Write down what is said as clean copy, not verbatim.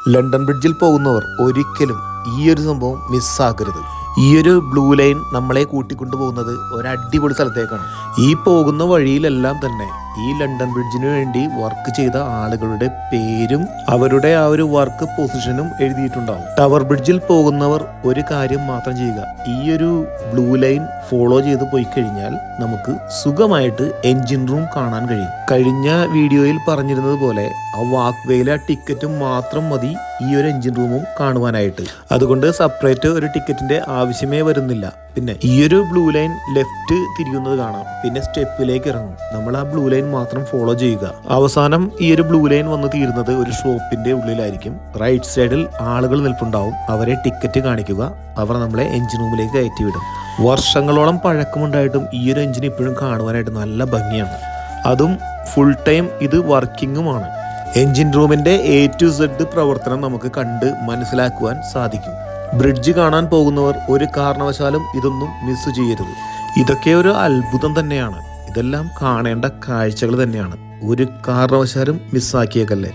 London ബ്രിഡ്ജിൽ പോകുന്നവർ ഒരിക്കലും ഈ ഒരു സംഭവം മിസ്സാക്കരുത്. ഈ ഒരു ബ്ലൂ ലൈൻ നമ്മളെ കൂട്ടിക്കൊണ്ടു പോകുന്നത് ഒരു അടിപൊളി സ്ഥലത്തേക്കാണ്. ഈ പോകുന്ന വഴിയിലെല്ലാം തന്നെ ഈ ലണ്ടൻ ബ്രിഡ്ജിന് വേണ്ടി വർക്ക് ചെയ്ത ആളുകളുടെ പേരും അവരുടെ ആ ഒരു വർക്ക് പൊസിഷനും എഴുതിയിട്ടുണ്ടാവും. ടവർ ബ്രിഡ്ജിൽ പോകുന്നവർ ഒരു കാര്യം മാത്രം ചെയ്യുക, ഈ ഒരു ബ്ലൂ ലൈൻ ഫോളോ ചെയ്ത് പോയി കഴിഞ്ഞാൽ നമുക്ക് സുഖമായിട്ട് എൻജിൻ റൂം കാണാൻ കഴിയും. കഴിഞ്ഞ വീഡിയോയിൽ പറഞ്ഞിരുന്നത് പോലെ ആ വാക്ക് വേയിലെ ടിക്കറ്റും മാത്രം മതി ഈ ഒരു എൻജിൻ റൂമും കാണുവാനായിട്ട്. അതുകൊണ്ട് സെപ്പറേറ്റ് ഒരു ടിക്കറ്റിന്റെ ആവശ്യമേ വരുന്നില്ല. പിന്നെ ഈ ഒരു ബ്ലൂ ലൈൻ ലെഫ്റ്റ് തിരിയുന്നത് കാണാം, പിന്നെ സ്റ്റെപ്പിലേക്ക് ഇറങ്ങും. നമ്മൾ ആ ബ്ലൂ ലൈൻ മാത്രം ഫോളോ ചെയ്യുക. അവസാനം ഈ ഒരു ബ്ലൂ ലൈൻ വന്ന് തീരുന്നത് ഒരു ഷോപ്പിന്റെ ഉള്ളിലായിരിക്കും. റൈറ്റ് സൈഡിൽ ആളുകൾ നിൽപ്പുണ്ടാവും. അവരെ ടിക്കറ്റ് കാണിക്കുക, അവർ നമ്മളെ എൻജിൻ റൂമിലേക്ക് കയറ്റി വിടും. വർഷങ്ങളോളം പഴക്കമുണ്ടായിട്ടും ഈ ഒരു എൻജിൻ ഇപ്പോഴും കാണുവാനായിട്ട് നല്ല ഭംഗിയാണ്. അതും ഫുൾ ടൈം ഇത് വർക്കിങ്ങുമാണ്. എൻജിൻ റൂമിന്റെ A to Z പ്രവർത്തനം നമുക്ക് കണ്ട് മനസ്സിലാക്കുവാൻ സാധിക്കും. ബ്രിഡ്ജ് കാണാൻ പോകുന്നവർ ഒരു കാരണവശാലും ഇതൊന്നും മിസ് ചെയ്യരുത്. ഇതൊക്കെ ഒരു അത്ഭുതം തന്നെയാണ്. ഇതെല്ലാം കാണേണ്ട കാഴ്ചകൾ തന്നെയാണ്. ഒരു കാരണവശാലും മിസ്സാക്കിയേക്കല്ലേ.